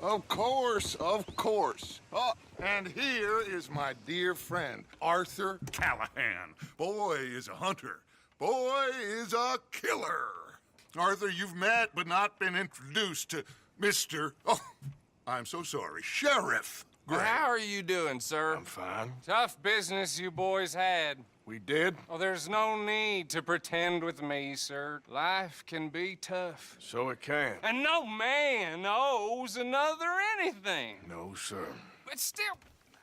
Of course, of course. Oh, and here is my dear friend, Arthur Callahan. Boy is a hunter. Boy is a killer. Arthur, you've met but not been introduced to Mr. Oh, I'm so sorry, Sheriff Gray. How are you doing, sir? I'm fine. Tough business you boys had. We did? Oh, there's no need to pretend with me, sir. Life can be tough. So it can. And no man owes another anything. No, sir. But still,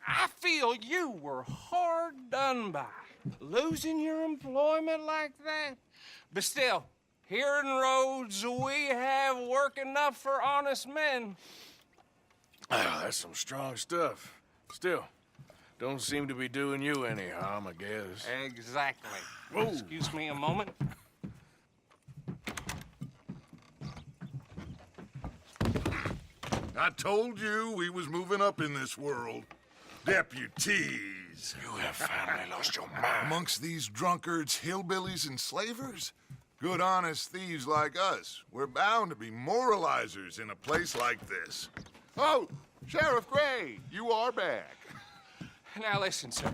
I feel you were hard done by. Losing your employment like that. But still, here in Rhodes, we have work enough for honest men. Ah, that's some strong stuff. Still, don't seem to be doing you any harm, I guess. Exactly. Whoa. Excuse me a moment. I told you we was moving up in this world. Deputies. You have finally lost your mind. Amongst these drunkards, hillbillies, and slavers? Good, honest thieves like us. We're bound to be moralizers in a place like this. Oh, Sheriff Gray, you are back. Now listen, sir.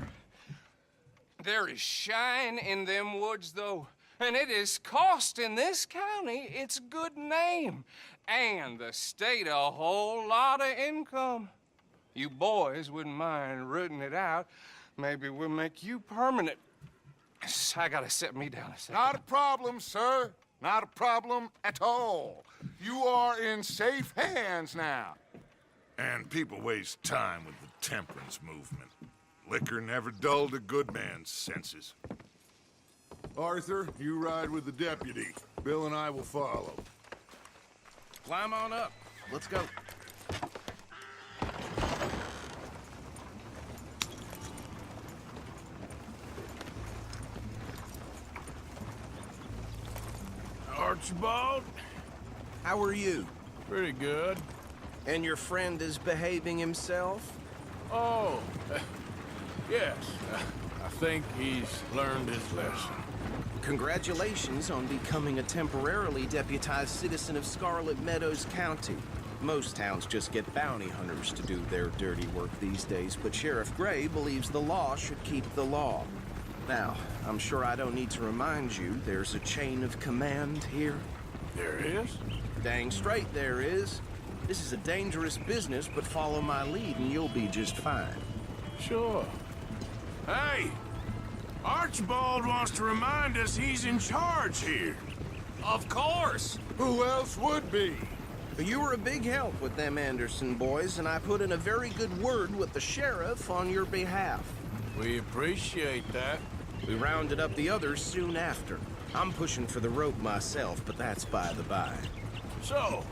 There is shine in them woods, though, and it is costing this county its good name and the state a whole lot of income. You boys wouldn't mind rooting it out. Maybe we'll make you permanent. I gotta set me down a second. Not a problem, sir. Not a problem at all. You are in safe hands now. And people waste time with the temperance movement. Liquor never dulled a good man's senses. Arthur, you ride with the deputy. Bill and I will follow. Climb on up. Let's go. Archibald? How are you? Pretty good. And your friend is behaving himself? Oh, yes. I think he's learned his lesson. Congratulations on becoming a temporarily deputized citizen of Scarlet Meadows County. Most towns just get bounty hunters to do their dirty work these days, but Sheriff Gray believes the law should keep the law. Now, I'm sure I don't need to remind you there's a chain of command here. There is? Dang straight there is. This is a dangerous business, but follow my lead and you'll be just fine. Sure. Hey! Archibald wants to remind us he's in charge here. Of course. Who else would be? You were a big help with them Anderson boys, and I put in a very good word with the sheriff on your behalf. We appreciate that. We rounded up the others soon after. I'm pushing for the rope myself, but that's by the by. So,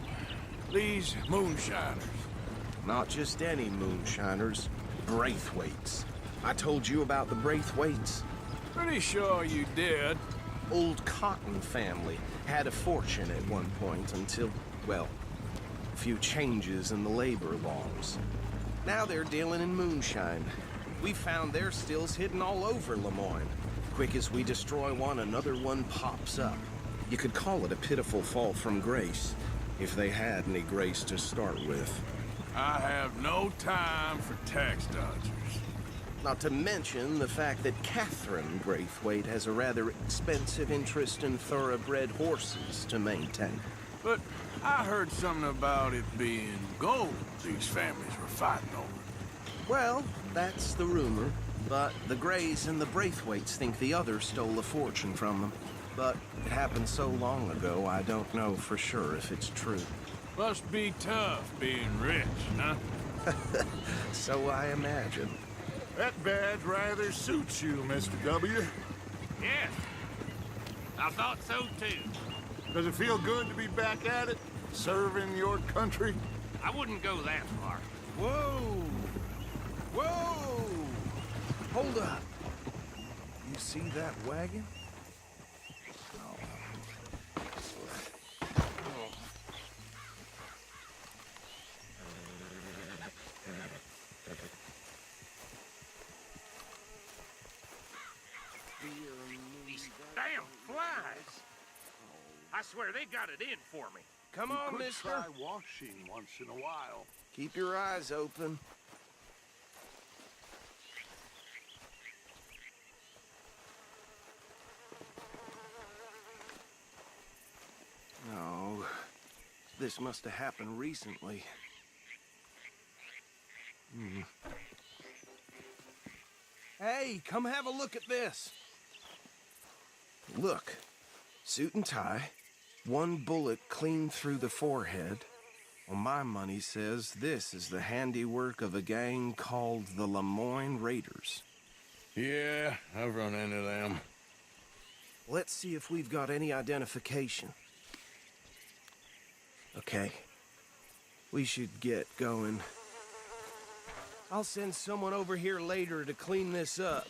these moonshiners. Not just any moonshiners, Braithwaites. I told you about the Braithwaites. Pretty sure you did. Old Cotton family had a fortune at one point until, well, a few changes in the labor laws. Now they're dealing in moonshine. We found their stills hidden all over Lemoyne. Quick as we destroy one, another one pops up. You could call it a pitiful fall from grace, if they had any grace to start with. I have no time for tax dodgers. Not to mention the fact that Catherine Braithwaite has a rather expensive interest in thoroughbred horses to maintain. But I heard something about it being gold these families were fighting over. Well, that's the rumor. But the Grays and the Braithwaites think the other stole a fortune from them. But it happened so long ago, I don't know for sure if it's true. Must be tough being rich, huh? So I imagine. That badge rather suits you, Mr. W. Yes, I thought so too. Does it feel good to be back at it? Serving your country? I wouldn't go that far. Whoa! Whoa! Hold up. You see that wagon? These damn flies. I swear they got it in for me. Come on, mister. washing once in a while. Keep your eyes open. No, this must have happened recently. Hey, come have a look at this. Look, suit and tie, one bullet clean through the forehead. Well, my money says this is the handiwork of a gang called the Lemoyne Raiders. Yeah, I've run into them. Let's see if we've got any identification. Okay. We should get going. I'll send someone over here later to clean this up.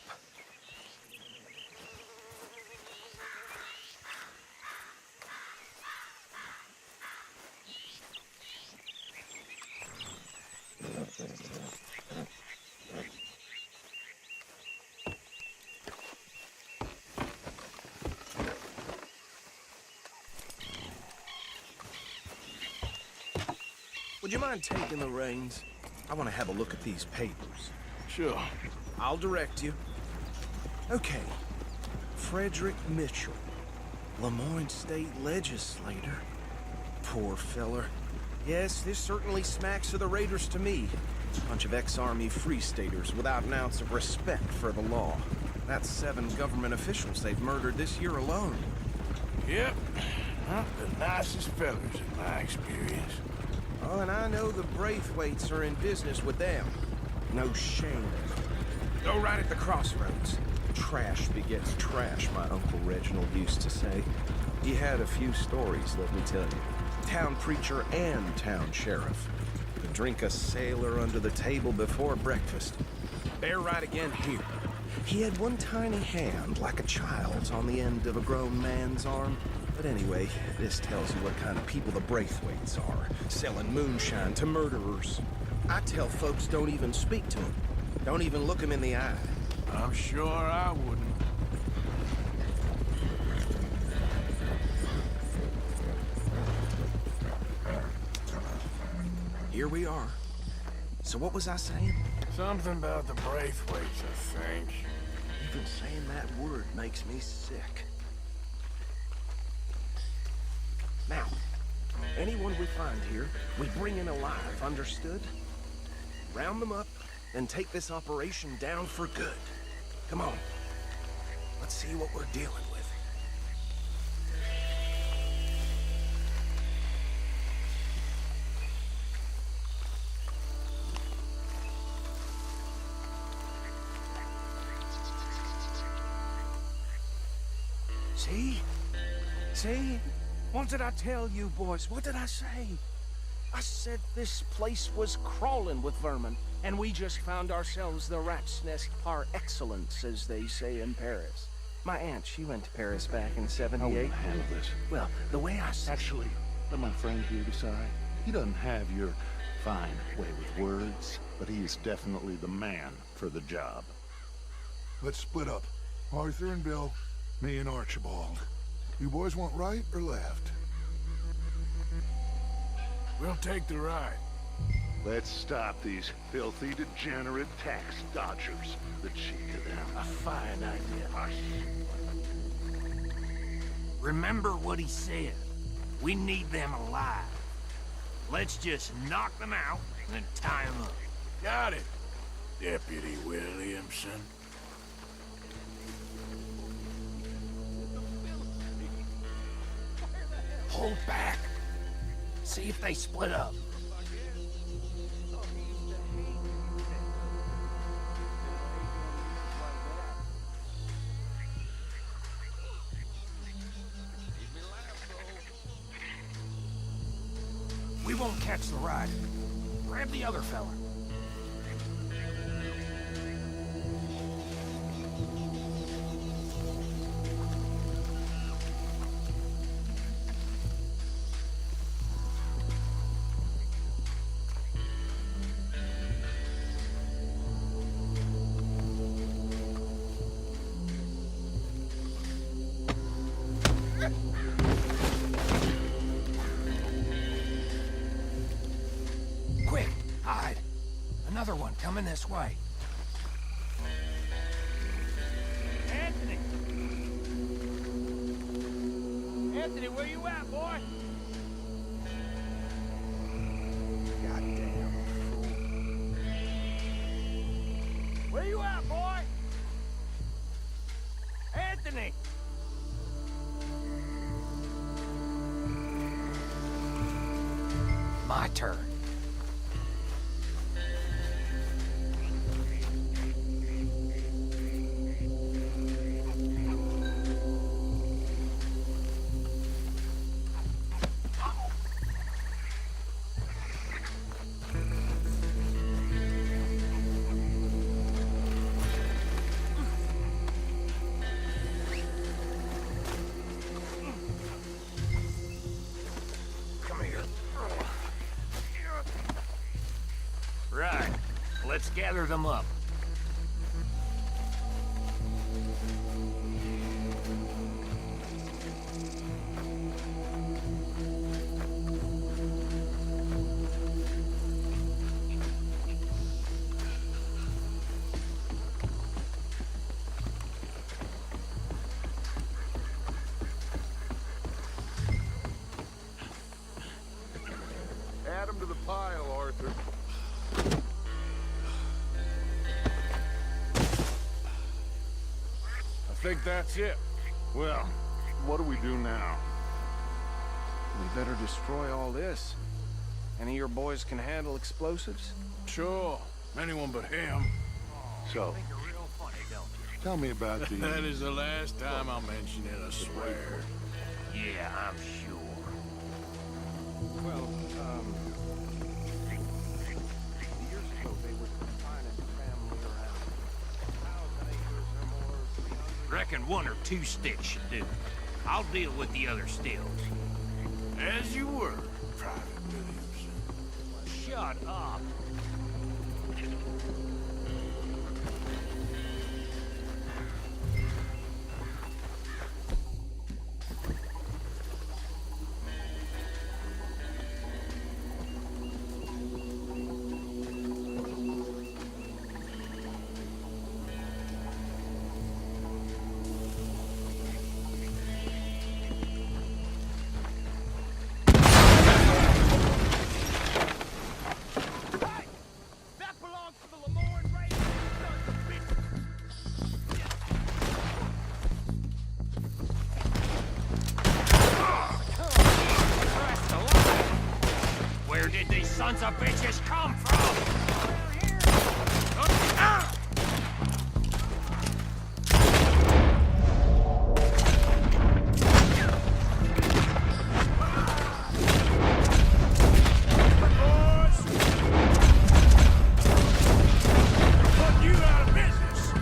Would you mind taking the reins? I want to have a look at these papers. Sure. I'll direct you. Okay. Frederick Mitchell, Lemoyne State Legislator. Poor feller. Yes, this certainly smacks of the Raiders to me. Bunch of ex-Army Free Staters without an ounce of respect for the law. That's 7 government officials they've murdered this year alone. Yep. Not the nicest fellas in my experience. Oh, and I know the Braithwaites are in business with them. No shame. Go right at the crossroads. Trash begets trash, my Uncle Reginald used to say. He had a few stories, let me tell you. Town preacher and town sheriff. Could drink a sailor under the table before breakfast. Bear right again here. He had one tiny hand, like a child's, on the end of a grown man's arm. But anyway, this tells you what kind of people the Braithwaites are, selling moonshine to murderers. I tell folks don't even speak to them. Don't even look them in the eye. I'm sure I wouldn't. Here we are. So what was I saying? Something about the Braithwaites, I think. Even saying that word makes me sick. Now, anyone we find here, we bring in alive, understood? Round them up, and take this operation down for good. Come on. Let's see what we're dealing with. See? See? What did I tell you, boys? What did I say? I said this place was crawling with vermin, and we just found ourselves the rat's nest par excellence, as they say in Paris. My aunt, she went to Paris back in I '78. will handle this. Well, the way I said... Actually, let my friend here decide. He doesn't have your fine way with words, but he is definitely the man for the job. Let's split up. Arthur and Bill, me and Archibald. You boys want right or left? We'll take the ride. Let's stop these filthy, degenerate tax dodgers. The cheek of them. A fine idea. Remember what he said. We need them alive. Let's just knock them out and tie them up. Got it, Deputy Williamson. Hold back. See if they split up. We won't catch the ride. Grab the other fella. another one coming this way. Anthony! Anthony, where you at, boy? Goddamn fool. Where you at, boy? Anthony! My turn. Come here. Right. Let's gather them up. Add 'em to the pile, Arthur. I think that's it. Well, what do we do now? We better destroy all this. Any of your boys can handle explosives? Sure. Anyone but him. So, You're real funny, don't you? tell me about the... That is the last time I'll mention it, I swear. Yeah, I'm sure. Well, years ago they were confining the family around 1,000 acres or more. Reckon one or two sticks should do. I'll deal with the other stills. As you were, Private Williamson. Shut up. Where did these sons of bitches come from? Put you out of business.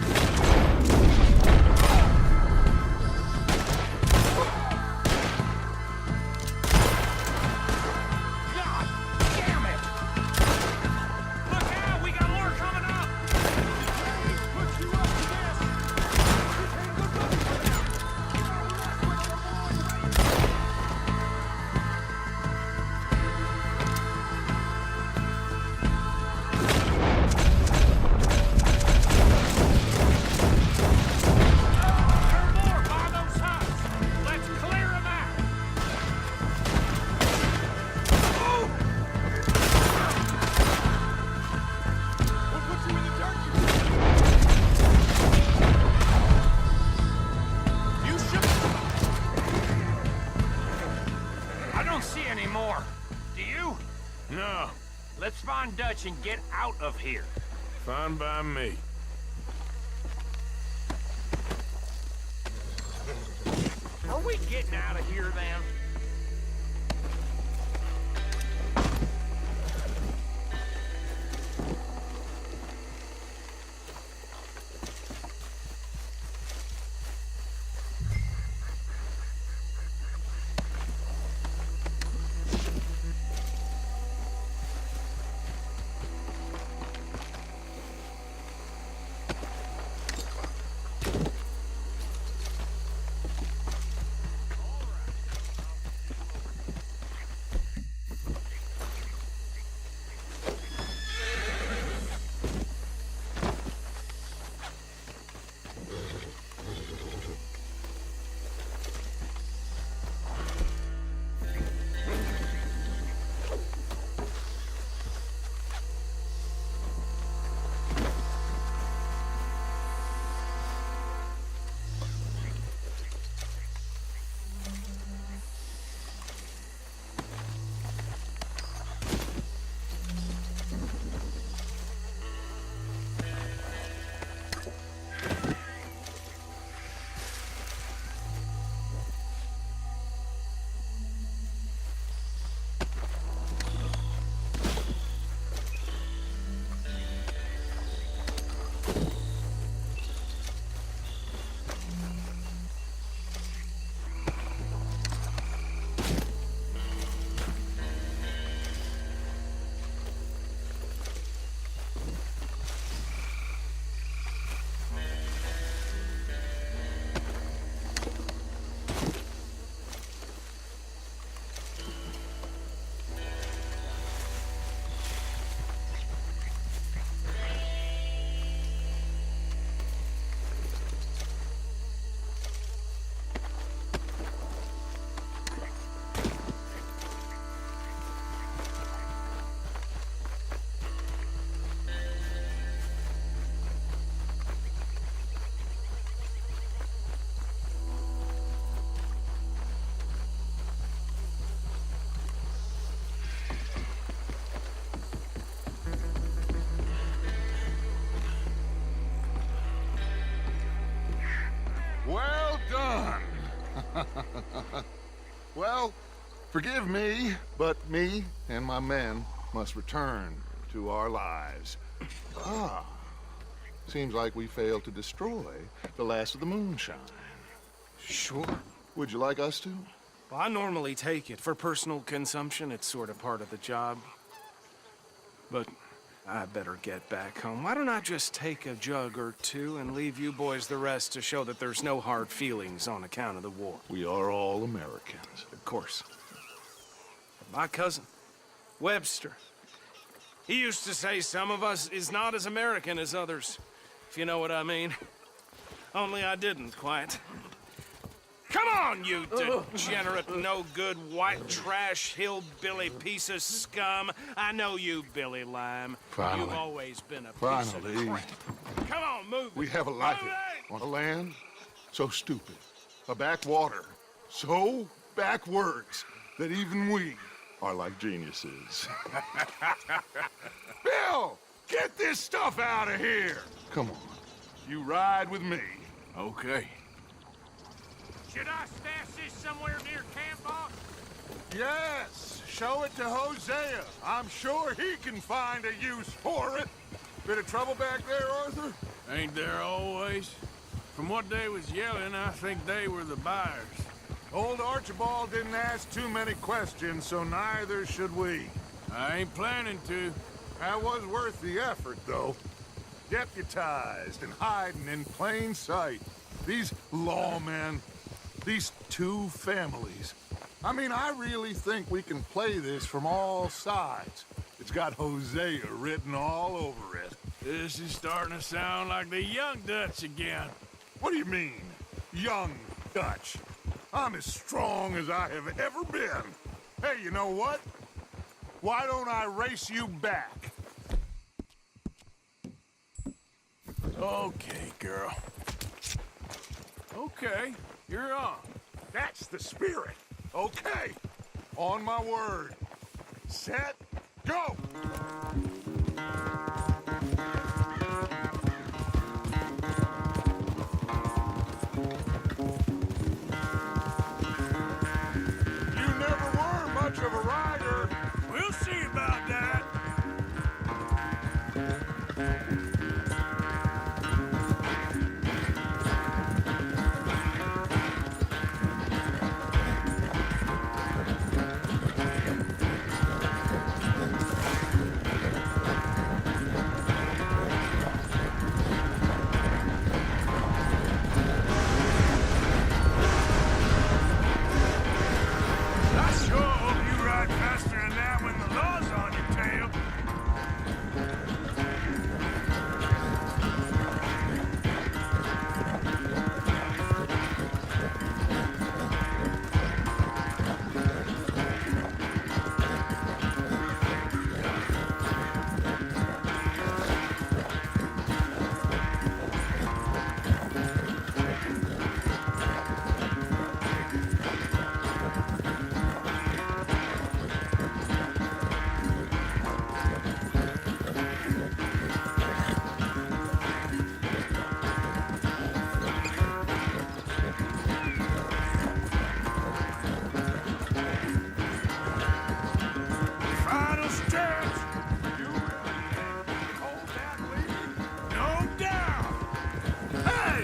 God damn it! Look out, we got more coming up! Put you up to this! This ain't good looking for them! There are more by those huts! Let's clear them out! What put you in the dirt? You should. I don't see any more. Do you? No, Let's find Dutch and get out of here. fine by me. Are we getting out of here then? Forgive me, but me and my men must return to our lives. Ah, seems like we failed to destroy the last of the moonshine. Sure. Would you like us to? Well, I normally take it. For personal consumption, it's sort of part of the job. But I better get back home. Why don't I just take a jug or two and leave you boys the rest to show that there's no hard feelings on account of the war? We are all Americans. Of course. My cousin, Webster, he used to say some of us is not as American as others, if you know what I mean. Only I didn't quite. Come on, you degenerate, no-good, white trash, hillbilly piece of scum. I know you, Billy Lime. Finally. You've always been a piece Finally. of crap. Come on, move it. We have a life Move it! on a land so stupid, a backwater so backwards that even we are like geniuses. Bill, get this stuff out of here! Come on, you ride with me. Okay. Should I stash this somewhere near camp, boss? Yes, show it to Hosea. I'm sure he can find a use for it. Bit of trouble back there, Arthur? Ain't there always? From what they was yelling, I think they were the buyers. Old Archibald didn't ask too many questions, so neither should we. I ain't planning to. That was worth the effort, though. Deputized and hiding in plain sight. These lawmen, these two families. I mean, I really think we can play this from all sides. It's got Hosea written all over it. This is starting to sound like the Young Dutch again. What do you mean, young Dutch? I'm as strong as I have ever been. Hey, you know what? Why don't I race you back? Okay, girl. Okay, you're on. That's the spirit. Okay. On my word. Set, go! You never were much of a rider. We'll see about that. I sure hope you ride faster than that when the law's on your tail. Final steps. You really hold that lead? No doubt. Hey!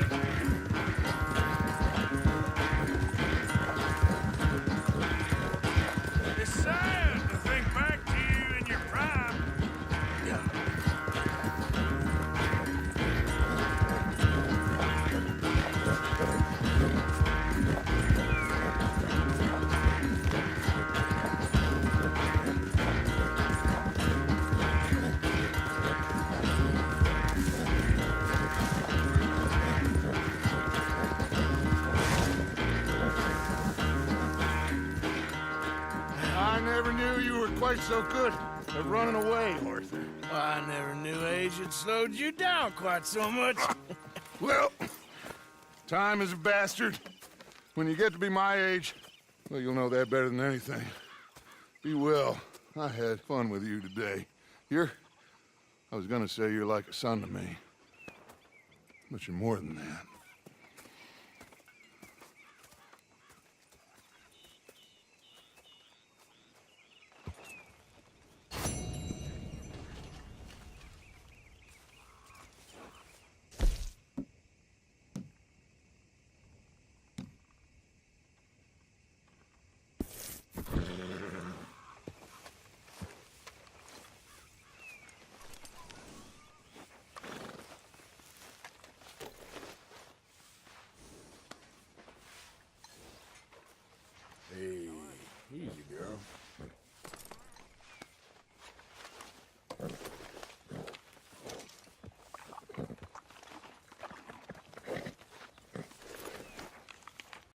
It's sad to think back to you in your prime. I never knew you were quite so good at running away, Arthur. I never knew age had slowed you down quite so much. Well, time is a bastard. When you get to be my age, well, you'll know that better than anything. Be well. I had fun with you today. I was gonna say you're like a son to me. But you're more than that.